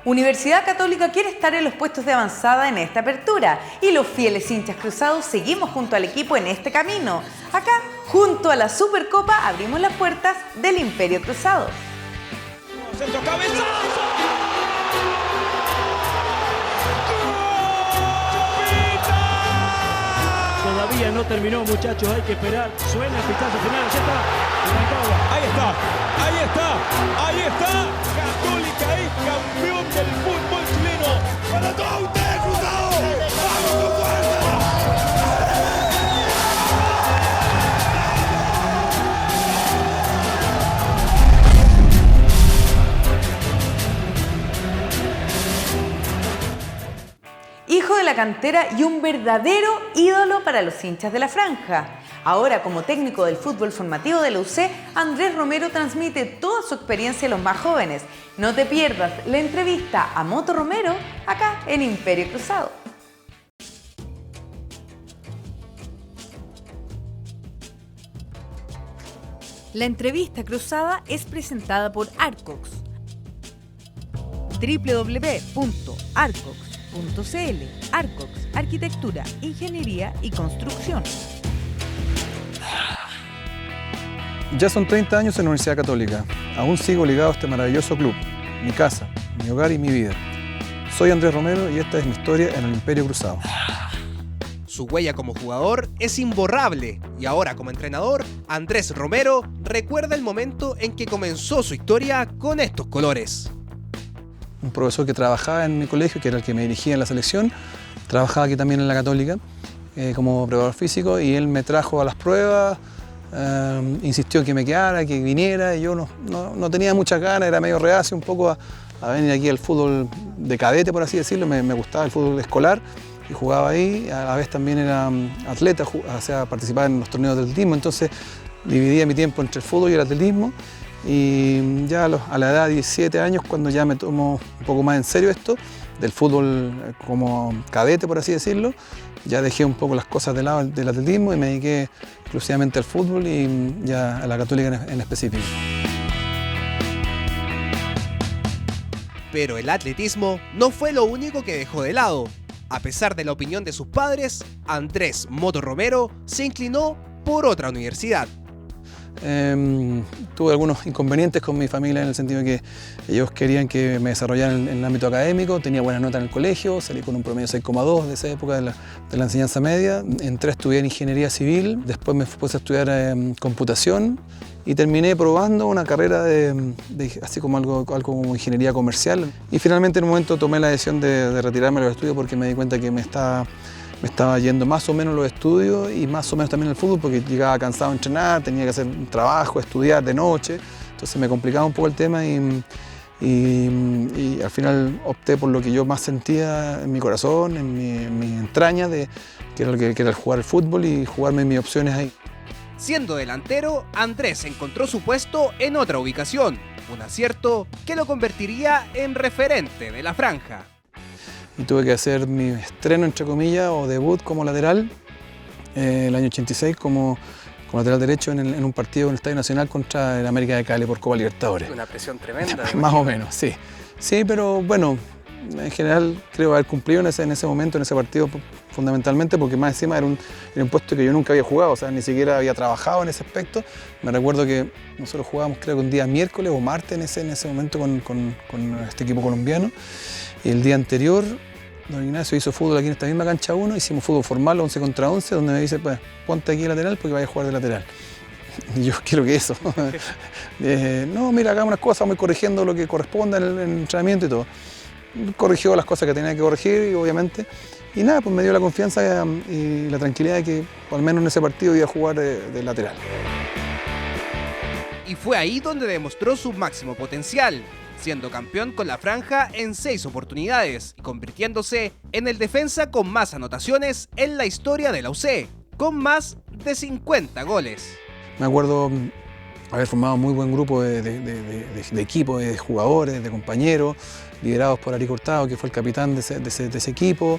Universidad Católica quiere estar en los puestos de avanzada en esta apertura y los fieles hinchas cruzados seguimos junto al equipo en este camino. Acá, junto a la Supercopa, abrimos las puertas del Imperio Cruzado. ¡Centro, cabezazo! Todavía no terminó, muchachos, hay que esperar. Suena el pitazo final, ya está. Ahí está, ahí está, ahí está. Católica es campeón del fútbol chileno. ¡Para todos ustedes, Cruzado! ¡Vamos con fuerza! Hijo de la cantera y un verdadero ídolo para los hinchas de la franja. Ahora, como técnico del fútbol formativo de la UC, Andrés Romero transmite toda su experiencia a los más jóvenes. No te pierdas la entrevista a Moto Romero acá en Imperio Cruzado. La entrevista cruzada es presentada por Arcox. www.arcox.cl. Arcox, Arquitectura, Ingeniería y Construcción. Ya son 30 años en la Universidad Católica. Aún sigo ligado a este maravilloso club, mi casa, mi hogar y mi vida. Soy Andrés Romero y esta es mi historia en el Imperio Cruzado. Su huella como jugador es imborrable y ahora como entrenador, Andrés Romero recuerda el momento en que comenzó su historia con estos colores. Un profesor que trabajaba en mi colegio, que era el que me dirigía en la selección, trabajaba aquí también en la Católica como preparador físico y él me trajo a las pruebas, insistió en que me quedara, que viniera y yo no tenía muchas ganas, era medio reacio un poco a venir aquí al fútbol de cadete, por así decirlo, me gustaba el fútbol escolar y jugaba ahí, a la vez también era atleta, o sea, participaba en los torneos de atletismo, entonces dividía mi tiempo entre el fútbol y el atletismo. Y ya a la edad de 17 años, cuando ya me tomo un poco más en serio esto, del fútbol como cadete, por así decirlo, ya dejé un poco las cosas de lado del atletismo y me dediqué exclusivamente al fútbol y ya a la Católica en específico. Pero el atletismo no fue lo único que dejó de lado. A pesar de la opinión de sus padres, Andrés Moto Romero se inclinó por otra universidad. Tuve algunos inconvenientes con mi familia en el sentido de que ellos querían que me desarrollara en el ámbito académico, tenía buenas notas en el colegio, salí con un promedio 6,2 de esa época de la enseñanza media, entré a estudiar ingeniería civil, después me puse a estudiar computación y terminé probando una carrera así como algo como ingeniería comercial y finalmente en un momento tomé la decisión de retirarme de los estudios porque me di cuenta que me estaba yendo más o menos los estudios y más o menos también el fútbol porque llegaba cansado a entrenar, tenía que hacer un trabajo, estudiar de noche, entonces me complicaba un poco el tema y al final opté por lo que yo más sentía en mi corazón, en mi entraña, que era el jugar el fútbol y jugarme mis opciones ahí. Siendo delantero, Andrés encontró su puesto en otra ubicación, un acierto que lo convertiría en referente de la franja. Y tuve que hacer mi estreno, entre comillas, o debut como lateral el año 86 como lateral derecho en un partido en el Estadio Nacional contra el América de Cali por Copa Libertadores. Una presión tremenda. Más o menos, sí. Sí, pero bueno, en general creo haber cumplido en ese momento, en ese partido, fundamentalmente porque más encima era un puesto que yo nunca había jugado, o sea, ni siquiera había trabajado en ese aspecto. Me recuerdo que nosotros jugábamos creo que un día miércoles o martes en ese momento con este equipo colombiano. Y el día anterior, don Ignacio hizo fútbol aquí en esta misma cancha 1, hicimos fútbol formal 11 contra 11, donde me dice, pues, ponte aquí lateral porque vaya a jugar de lateral. Y yo quiero que eso. No, mira, hagamos unas cosas, vamos corrigiendo lo que corresponda en el entrenamiento y todo. Corrigió las cosas que tenía que corregir, obviamente. Y nada, pues me dio la confianza y la tranquilidad de que, al menos en ese partido, iba a jugar de lateral. Y fue ahí donde demostró su máximo potencial, siendo campeón con la franja en 6 oportunidades y convirtiéndose en el defensa con más anotaciones en la historia de la UC, con más de 50 goles. Me acuerdo haber formado un muy buen grupo de equipo, de jugadores, de compañeros, liderados por Ari Cortado, que fue el capitán de ese equipo,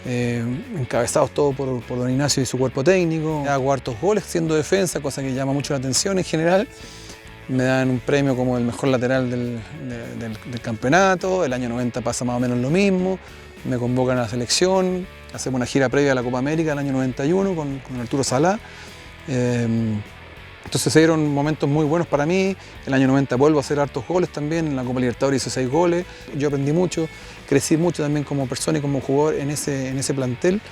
encabezados todos por don Ignacio y su cuerpo técnico. Hago hartos goles siendo defensa, cosa que llama mucho la atención en general. me dan un premio como el mejor lateral del campeonato. El año 90 pasa más o menos lo mismo, me convocan a la selección, hacemos una gira previa a la Copa América el año 91 con Arturo Salá. Entonces se dieron momentos muy buenos para mí. El año 90 vuelvo a hacer hartos goles también, en la Copa Libertadores hice 6 goles. Yo aprendí mucho, crecí mucho también como persona y como jugador en ese plantel,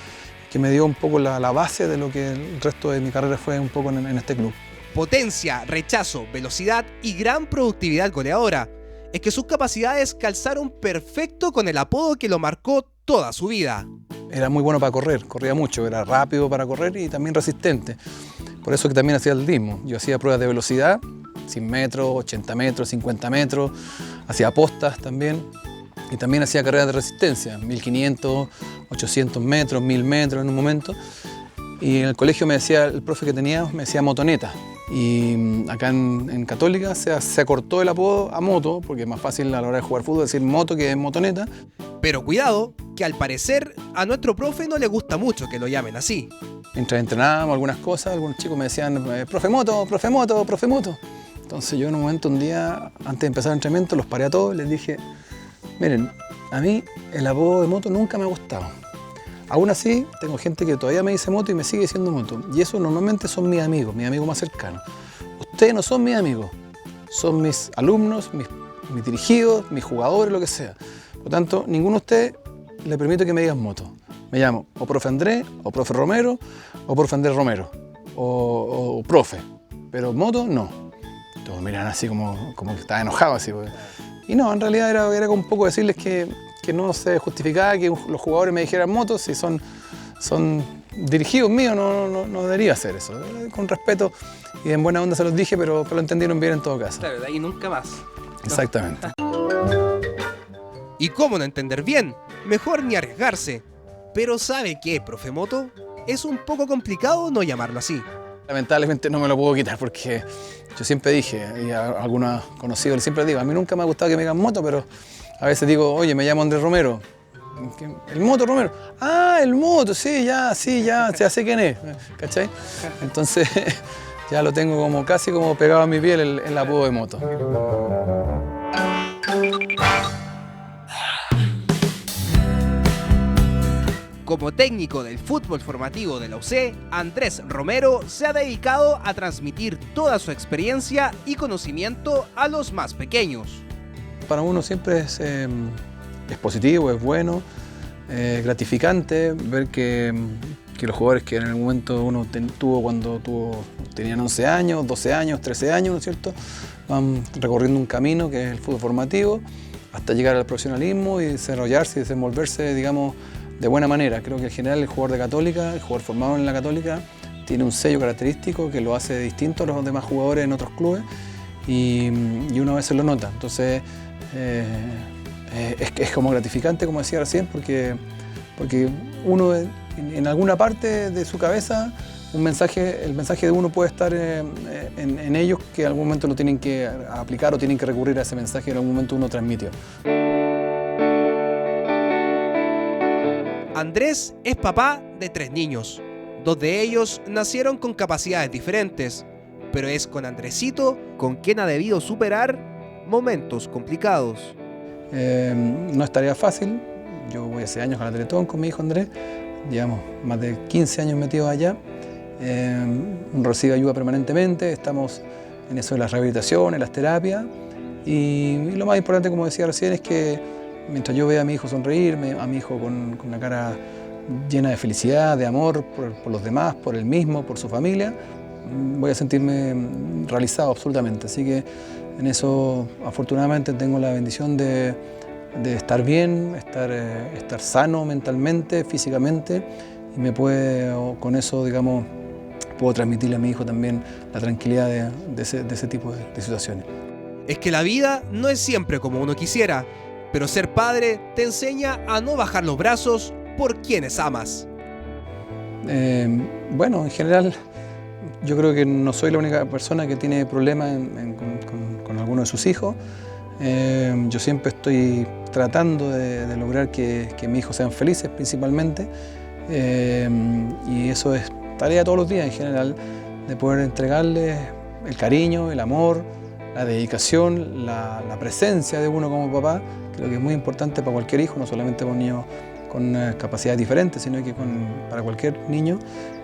que me dio un poco la base de lo que el resto de mi carrera fue un poco en este club. Potencia, rechazo, velocidad y gran productividad goleadora. Es que sus capacidades calzaron perfecto con el apodo que lo marcó toda su vida. Era muy bueno para correr, corría mucho, era rápido para correr y también resistente. Por eso que también hacía atletismo. Yo hacía pruebas de velocidad, 100 metros, 80 metros, 50 metros, hacía postas también. Y también hacía carreras de resistencia, 1500, 800 metros, 1000 metros en un momento. Y en el colegio me decía, el profe que tenía, me decía motoneta. Y acá en Católica se acortó el apodo a moto, porque es más fácil a la hora de jugar fútbol decir moto que motoneta. Pero cuidado, que al parecer a nuestro profe no le gusta mucho que lo llamen así. Mientras entrenábamos algunas cosas, algunos chicos me decían, profe moto, profe moto, profe moto. Entonces yo en un momento, un día, antes de empezar el entrenamiento, los paré a todos y les dije, miren, a mí el apodo de moto nunca me ha gustado. Aún así, tengo gente que todavía me dice moto y me sigue diciendo moto. Y eso normalmente son mis amigos más cercanos. Ustedes no son mis amigos, son mis alumnos, mis dirigidos, mis jugadores, lo que sea. Por lo tanto, ninguno de ustedes le permito que me digan moto. Me llamo o profe Andrés, o profe Romero, o profe Andrés Romero, o profe. Pero moto, no. Todos miran así como que estaba enojado. Así, pues. Y no, en realidad era como un poco decirles que no se justificaba que los jugadores me dijeran motos, si son dirigidos míos, no debería hacer eso. Con respeto y en buena onda se los dije, pero lo entendieron bien en todo caso. Claro, de ahí nunca más. Exactamente. ¿Y cómo no entender bien? Mejor ni arriesgarse. Pero ¿sabe qué, profe Moto? Es un poco complicado no llamarlo así. Lamentablemente no me lo puedo quitar porque yo siempre dije, y a algunos conocidos les siempre digo, a mí nunca me ha gustado que me digan moto, pero a veces digo, oye, me llamo Andrés Romero. ¿El moto Romero? Ah, el moto, sí, ya sé quién es, ¿cachai? Entonces ya lo tengo como casi como pegado a mi piel el apodo de moto. Como técnico del fútbol formativo de la UC, Andrés Romero se ha dedicado a transmitir toda su experiencia y conocimiento a los más pequeños. Para uno siempre es positivo, es bueno, gratificante ver que los jugadores que en el momento uno tuvo cuando tenían 11 años, 12 años, 13 años, ¿no es cierto?, van recorriendo un camino que es el fútbol formativo hasta llegar al profesionalismo y desarrollarse y desenvolverse, digamos, de buena manera. Creo que en general el jugador de Católica, el jugador formado en la Católica, tiene un sello característico que lo hace distinto a los demás jugadores en otros clubes y uno a veces lo nota. Entonces es como gratificante, como decía recién, porque uno en alguna parte de su cabeza el mensaje de uno puede estar en ellos, que en algún momento lo tienen que aplicar o tienen que recurrir a ese mensaje que en algún momento uno transmitió. Andrés es papá de 3 niños. 2 de ellos nacieron con capacidades diferentes, pero es con Andresito con quien ha debido superar momentos complicados. No es tarea fácil. Yo voy hace años a la Teletón con mi hijo Andrés. Llevamos más de 15 años metidos allá. Recibe ayuda permanentemente. Estamos en eso de las rehabilitaciones, las terapias. Y lo más importante, como decía recién, es que mientras yo vea a mi hijo sonreír, a mi hijo con una cara llena de felicidad, de amor por los demás, por él mismo, por su familia, voy a sentirme realizado absolutamente. Así que en eso, afortunadamente, tengo la bendición de estar bien, estar sano mentalmente, físicamente, y con eso, digamos, puedo transmitirle a mi hijo también la tranquilidad de ese tipo de situaciones. Es que la vida no es siempre como uno quisiera, pero ser padre te enseña a no bajar los brazos por quienes amas. Bueno, en general, yo creo que no soy la única persona que tiene problemas con alguno de sus hijos. Yo siempre estoy tratando de lograr que mis hijos sean felices principalmente. Y eso es tarea todos los días en general, de poder entregarles el cariño, el amor, la dedicación, la presencia de uno como papá, creo que es muy importante para cualquier hijo, no solamente para un niño con capacidades diferentes, sino que para cualquier niño,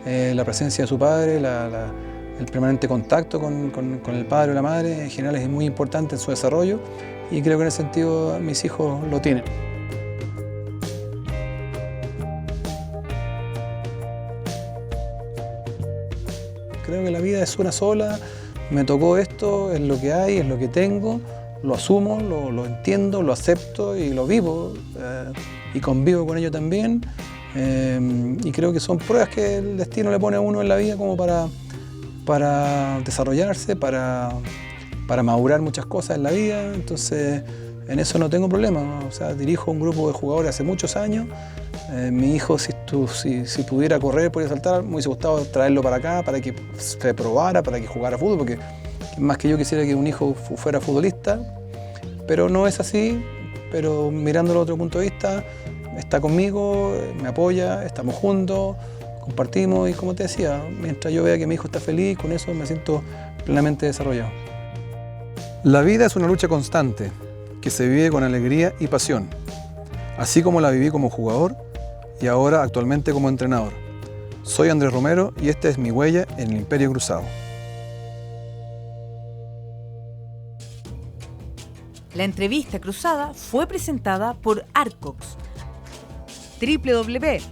la presencia de su padre, el permanente contacto con el padre o la madre, en general es muy importante en su desarrollo, y creo que en ese sentido mis hijos lo tienen. Creo que la vida es una sola, me tocó esto, es lo que hay, es lo que tengo, lo asumo, lo entiendo, lo acepto y lo vivo y convivo con ello también. Y creo que son pruebas que el destino le pone a uno en la vida como para desarrollarse, para madurar muchas cosas en la vida. Entonces, en eso no tengo problema. O sea, dirijo un grupo de jugadores hace muchos años. Mi hijo, si pudiera correr, podría saltar, me hubiese gustado traerlo para acá, para que se probara, para que jugara fútbol, porque más que yo quisiera que un hijo fuera futbolista, pero no es así. Pero mirándolo desde otro punto de vista, está conmigo, me apoya, estamos juntos, compartimos y, como te decía, mientras yo vea que mi hijo está feliz, con eso me siento plenamente desarrollado. La vida es una lucha constante que se vive con alegría y pasión, así como la viví como jugador y ahora actualmente como entrenador. Soy Andrés Romero y esta es mi huella en el Imperio Cruzado. La entrevista cruzada fue presentada por Arcox, www.arcox.cl.